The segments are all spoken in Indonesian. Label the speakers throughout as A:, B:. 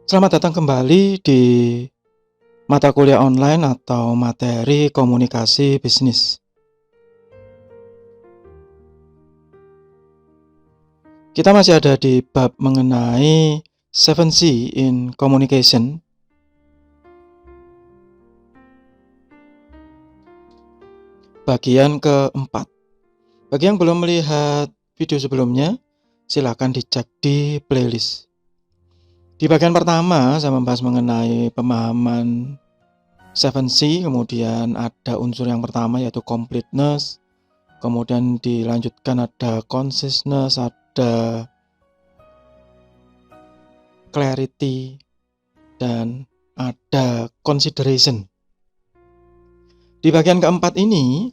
A: Selamat datang kembali di mata kuliah online atau materi komunikasi bisnis. Kita masih ada di bab mengenai 7C in communication. Bagian keempat. Bagi yang belum melihat video sebelumnya, silakan dicek di playlist. Di bagian pertama saya membahas mengenai pemahaman 7C, kemudian ada unsur yang pertama yaitu completeness, kemudian dilanjutkan ada conciseness, ada clarity, dan ada consideration. Di bagian keempat ini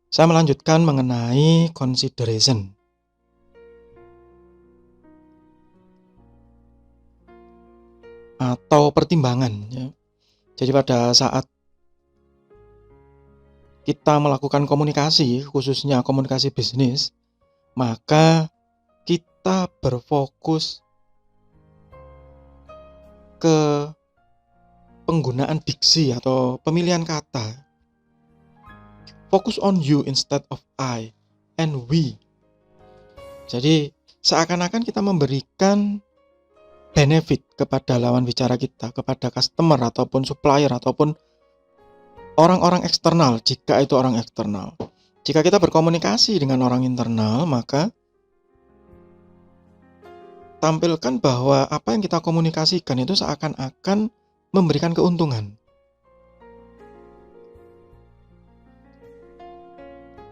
A: saya melanjutkan mengenai consideration. Atau pertimbangan ya. Jadi pada saat kita melakukan komunikasi, khususnya komunikasi bisnis, maka kita berfokus ke penggunaan diksi atau pemilihan kata. Focus on you instead of I and we. Jadi seakan-akan kita memberikan benefit kepada lawan bicara kita, kepada customer ataupun supplier ataupun orang-orang eksternal, jika itu orang eksternal. Jika kita berkomunikasi dengan orang internal, maka tampilkan bahwa apa yang kita komunikasikan itu seakan-akan memberikan keuntungan.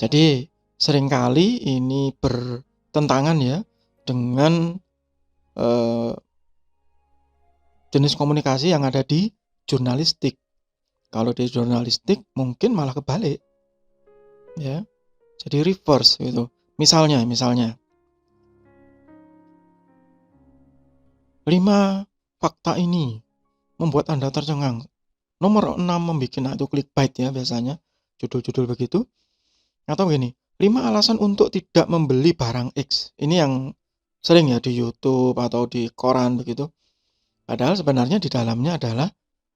A: Jadi seringkali ini bertentangan ya dengan jenis komunikasi yang ada di jurnalistik. Kalau di jurnalistik mungkin malah kebalik, ya. Jadi reverse gitu. Misalnya 5 fakta ini membuat Anda tercengang. Nomor 6 membuat itu clickbait ya biasanya, judul-judul begitu. Atau begini, 5 alasan untuk tidak membeli barang X. Ini yang sering ya di YouTube atau di koran begitu. Padahal sebenarnya di dalamnya adalah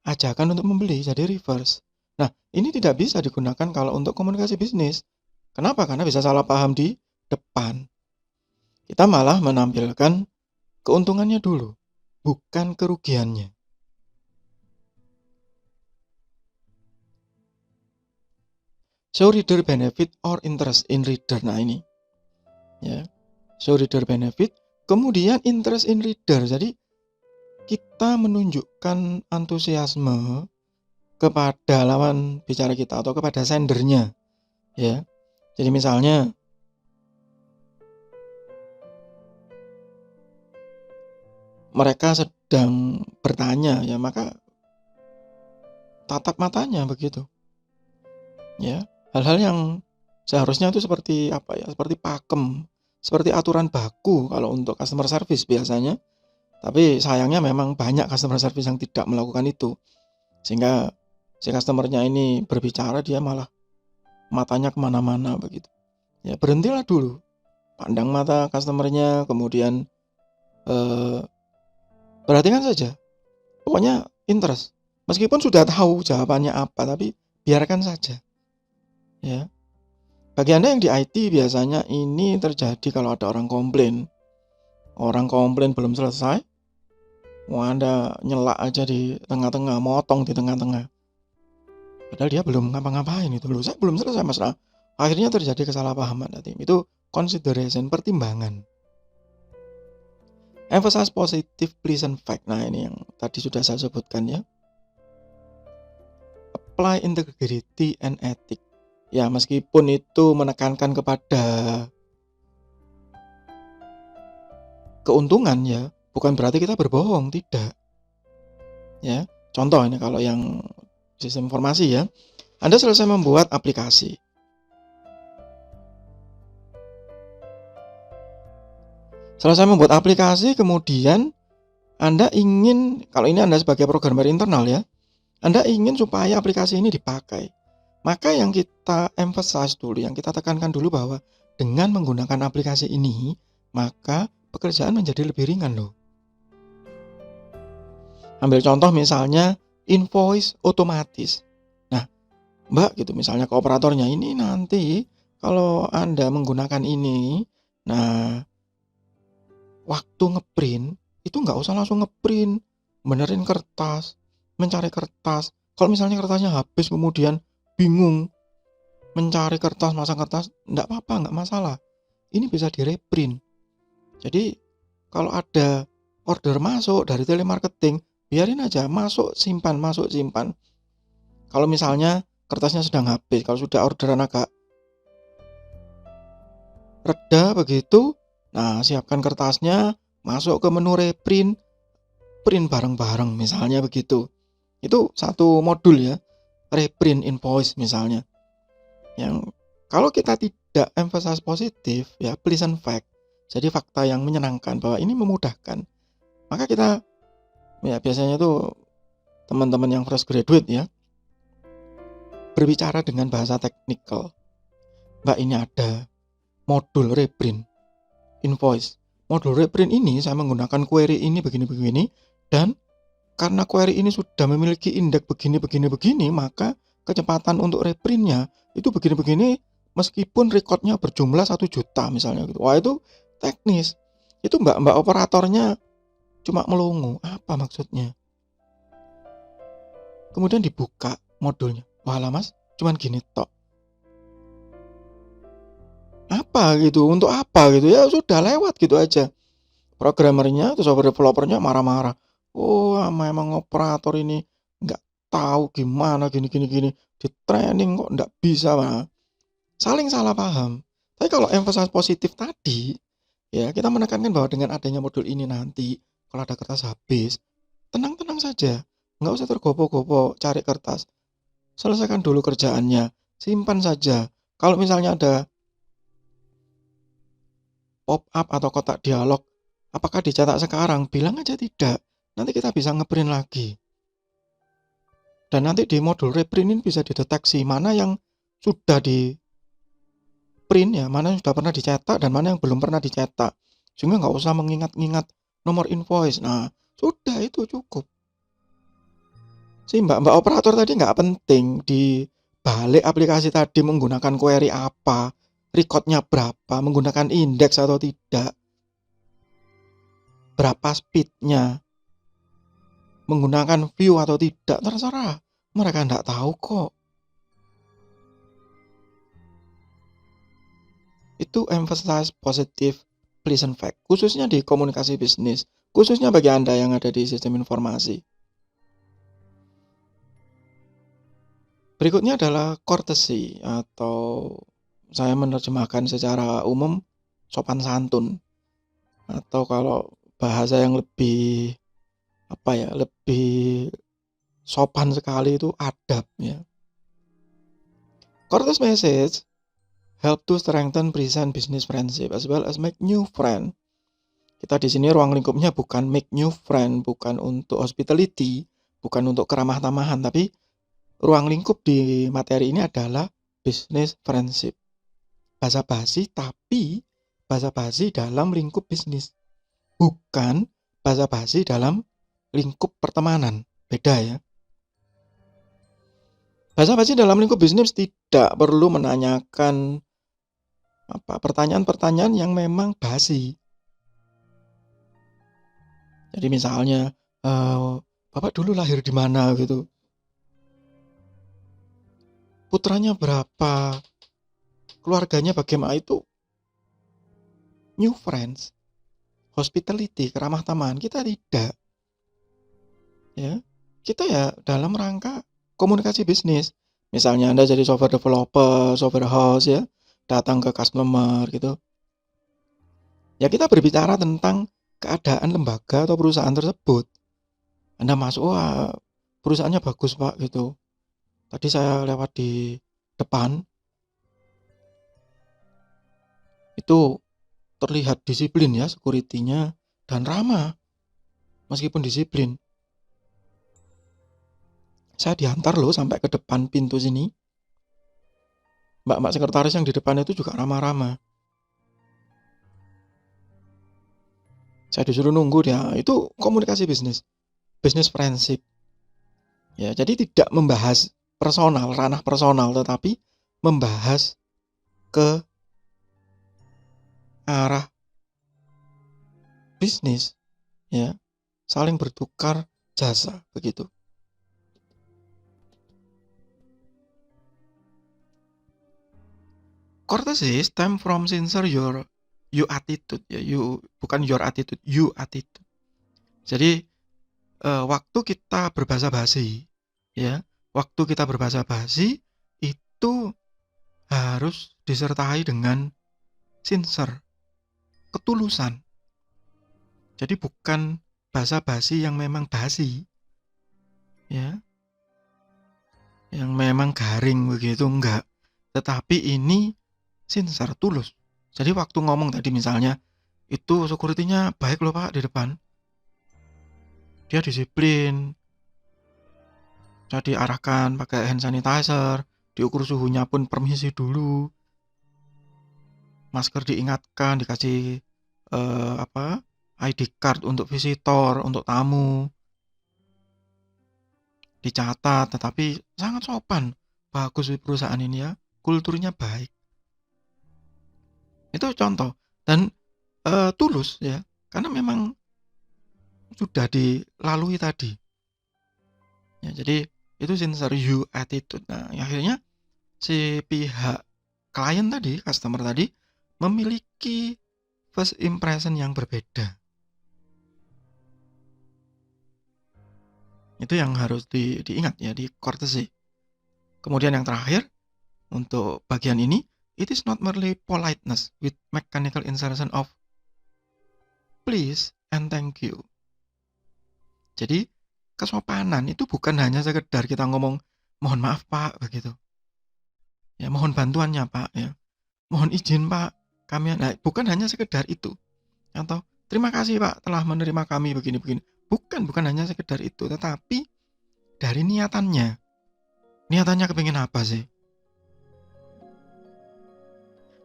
A: ajakan untuk membeli, jadi reverse. Nah, ini tidak bisa digunakan kalau untuk komunikasi bisnis. Kenapa? Karena bisa salah paham di depan. Kita malah menampilkan keuntungannya dulu, bukan kerugiannya. Show reader benefit or interest in reader. Nah ini ya, show reader benefit, kemudian interest in reader. Jadi kita menunjukkan antusiasme kepada lawan bicara kita atau kepada sendernya ya. Jadi misalnya mereka sedang bertanya ya, maka tatap matanya begitu ya. Hal-hal yang seharusnya itu seperti apa ya, seperti pakem, seperti aturan baku kalau untuk customer service biasanya. Tapi sayangnya memang banyak customer service yang tidak melakukan itu. Sehingga si customernya ini berbicara, dia malah matanya kemana-mana begitu. Ya berhentilah dulu, pandang mata customernya, kemudian perhatikan saja. Pokoknya interest. Meskipun sudah tahu jawabannya apa, tapi biarkan saja. Ya. Bagi Anda yang di IT biasanya ini terjadi kalau ada orang komplain. Orang komplain belum selesai, Anda nyelak aja di tengah-tengah, motong di tengah-tengah. Padahal dia belum ngapa-ngapain itu loh. Saya belum selesai Mas. Akhirnya terjadi kesalahpahaman tadi. Itu consideration, pertimbangan. Emphasize positive pleasant fact. Nah ini yang tadi sudah saya sebutkan ya. Apply integrity and ethics. Ya meskipun itu menekankan kepada keuntungan ya, bukan berarti kita berbohong, tidak. Ya, contoh ini kalau yang sistem informasi ya, Anda selesai membuat aplikasi. Selesai membuat aplikasi, kemudian Anda ingin, kalau ini Anda sebagai programmer internal ya, Anda ingin supaya aplikasi ini dipakai. Maka yang kita emphasize dulu, yang kita tekankan dulu bahwa dengan menggunakan aplikasi ini, maka pekerjaan menjadi lebih ringan loh. Ambil contoh misalnya invoice otomatis. Nah, Mbak gitu misalnya ke operatornya, ini nanti kalau Anda menggunakan ini, nah waktu ngeprint itu nggak usah langsung ngeprint, benerin kertas, mencari kertas. Kalau misalnya kertasnya habis kemudian bingung mencari kertas, masang kertas, nggak apa-apa, nggak masalah. Ini bisa di-reprint. Jadi kalau ada order masuk dari telemarketing, biarin aja masuk simpan, masuk simpan. Kalau misalnya kertasnya sedang habis, kalau sudah orderan agak reda begitu, nah siapkan kertasnya, masuk ke menu reprint, print bareng-bareng misalnya begitu. Itu satu modul ya, reprint invoice misalnya. Yang kalau kita tidak emphasize positif ya, pleasant fact. Jadi fakta yang menyenangkan bahwa ini memudahkan. Maka kita ya biasanya tuh teman-teman yang fresh graduate ya berbicara dengan bahasa teknikal. Mbak, ini ada modul reprint invoice. Modul reprint ini saya menggunakan query ini begini-begini, dan karena query ini sudah memiliki indeks begini-begini, maka kecepatan untuk reprintnya itu begini-begini meskipun recordnya berjumlah 1 juta misalnya gitu. Wah, itu teknis. Itu mbak operatornya cuma melongo, apa maksudnya? Kemudian dibuka modulnya. Walah mas, cuman gini tok. Apa gitu? Untuk apa gitu? Ya sudah lewat gitu aja. Programmernya atau software developernya marah-marah. Oh, memang operator ini nggak tahu gimana gini. Di training kok nggak bisa, Pak. Saling salah paham. Tapi kalau emphasize positif tadi, ya kita menekankan bahwa dengan adanya modul ini nanti, kalau ada kertas habis, tenang-tenang saja. Nggak usah tergopoh-gopoh cari kertas. Selesaikan dulu kerjaannya. Simpan saja. Kalau misalnya ada pop-up atau kotak dialog, apakah dicetak sekarang? Bilang aja tidak. Nanti kita bisa ngeprint lagi. Dan nanti di modul reprint ini bisa dideteksi mana yang sudah di print ya, mana yang sudah pernah dicetak dan mana yang belum pernah dicetak. Sehingga nggak usah mengingat-ingat nomor invoice. Nah, sudah itu cukup. Si mbak operator tadi nggak penting di balik aplikasi tadi menggunakan query apa, recordnya berapa, menggunakan indeks atau tidak, berapa speednya, menggunakan view atau tidak, terserah. Mereka nggak tahu kok. Itu emphasize positive pleasant fact, khususnya di komunikasi bisnis, khususnya bagi Anda yang ada di sistem informasi. Berikutnya adalah courtesy, atau saya menerjemahkan secara umum sopan santun, atau kalau bahasa yang lebih lebih sopan sekali itu adab ya. Courteous message help to strengthen present business friendship as well as make new friend. Kita di sini ruang lingkupnya bukan make new friend, bukan untuk hospitality, bukan untuk keramah tamahan, tapi ruang lingkup di materi ini adalah business friendship. Basa-basi, tapi basa-basi dalam lingkup bisnis, bukan basa-basi dalam lingkup pertemanan. Beda ya. Basa-basi dalam lingkup bisnis tidak perlu menanyakan pertanyaan-pertanyaan yang memang basi. Jadi misalnya, Bapak dulu lahir di mana gitu. Putranya berapa? Keluarganya bagaimana? Itu new friends. Hospitality, keramah tamahan, kita tidak. Ya. Kita ya dalam rangka komunikasi bisnis. Misalnya Anda jadi software developer, software house ya, datang ke customer gitu. Ya kita berbicara tentang keadaan lembaga atau perusahaan tersebut. Anda masuk, wah perusahaannya bagus Pak gitu. Tadi saya lewat di depan, itu terlihat disiplin ya security-nya dan ramah meskipun disiplin. Saya diantar loh sampai ke depan pintu sini. Mbak-mbak sekretaris yang di depan itu juga ramah-ramah. Saya disuruh nunggu dia, itu komunikasi bisnis. business friendship. Ya, jadi tidak membahas personal, ranah personal, tetapi membahas ke arah bisnis, ya, saling bertukar jasa begitu. Courtesy stem from sincere you attitude, ya, bukan your attitude, you attitude. Jadi waktu kita berbahasa basi, ya, waktu kita berbahasa basi itu harus disertai dengan sincere, ketulusan. Jadi bukan bahasa basi yang memang basi, ya, yang memang garing begitu, enggak. Tetapi ini sincere, tulus. Jadi waktu ngomong tadi misalnya, itu security-nya baik loh Pak di depan. Dia disiplin, saya diarahkan pakai hand sanitizer, diukur suhunya pun permisi dulu, masker diingatkan, dikasih ID card untuk visitor, untuk tamu, dicatat, tetapi sangat sopan, bagus di perusahaan ini ya, kulturnya baik. Itu contoh, dan tulus ya, karena memang sudah dilalui tadi. Ya, jadi itu sincere you attitude. Nah, akhirnya si pihak klien tadi, customer tadi, memiliki first impression yang berbeda. Itu yang harus diingat ya di courtesy. Kemudian yang terakhir, untuk bagian ini, it is not merely politeness with mechanical insertion of please and thank you. Jadi kesopanan itu bukan hanya sekedar kita ngomong mohon maaf Pak begitu. Ya, mohon bantuannya Pak ya. Mohon izin Pak, kami bukan hanya sekedar itu. Atau terima kasih Pak telah menerima kami begini-begini. Bukan hanya sekedar itu, tetapi dari niatannya. Niatannya kepingin apa sih?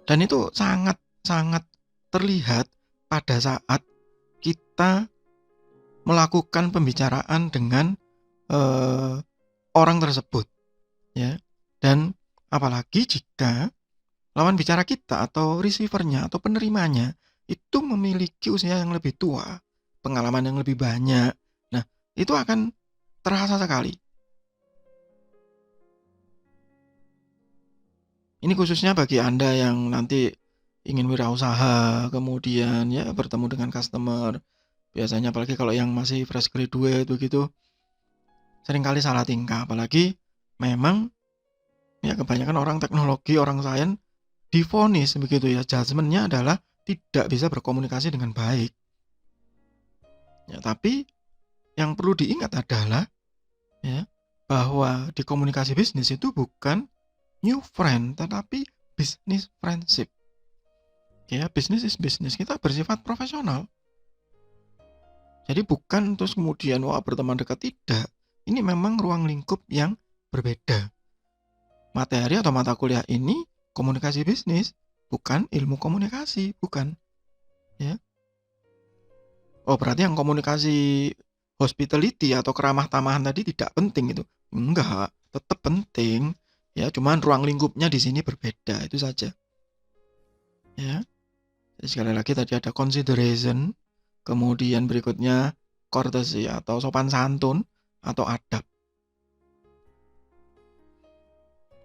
A: Dan itu sangat terlihat pada saat kita melakukan pembicaraan dengan orang tersebut, ya. Dan apalagi jika lawan bicara kita atau receivernya atau penerimanya itu memiliki usia yang lebih tua, pengalaman yang lebih banyak. Nah, itu akan terasa sekali. Ini khususnya bagi Anda yang nanti ingin wirausaha, kemudian ya bertemu dengan customer. Biasanya apalagi kalau yang masih fresh graduate begitu, seringkali salah tingkah. Apalagi memang ya kebanyakan orang teknologi, orang sains divonis begitu ya, judgement-nya adalah tidak bisa berkomunikasi dengan baik. Ya, tapi yang perlu diingat adalah ya, bahwa di komunikasi bisnis itu bukan new friend, tetapi business friendship. Ya, bisnis is bisnis, kita bersifat profesional. Jadi bukan terus kemudian wah berteman dekat, tidak. Ini memang ruang lingkup yang berbeda. Materi atau mata kuliah ini komunikasi bisnis, bukan ilmu komunikasi, bukan. Ya. Oh, berarti yang komunikasi hospitality atau keramah tamahan tadi tidak penting itu? Enggak, tetap penting. Ya, cuman ruang lingkupnya di sini berbeda, itu saja. Ya. Jadi sekali lagi tadi ada consideration, kemudian berikutnya courtesy atau sopan santun atau adab.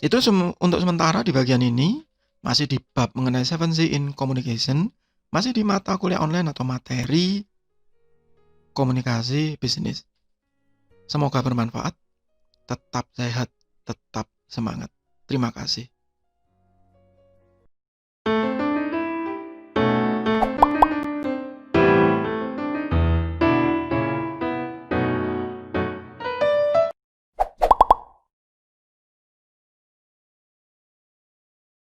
A: Itu untuk sementara di bagian ini masih di bab mengenai 7C in communication, masih di mata kuliah online atau materi komunikasi bisnis. Semoga bermanfaat, tetap sehat, tetap semangat. Terima kasih.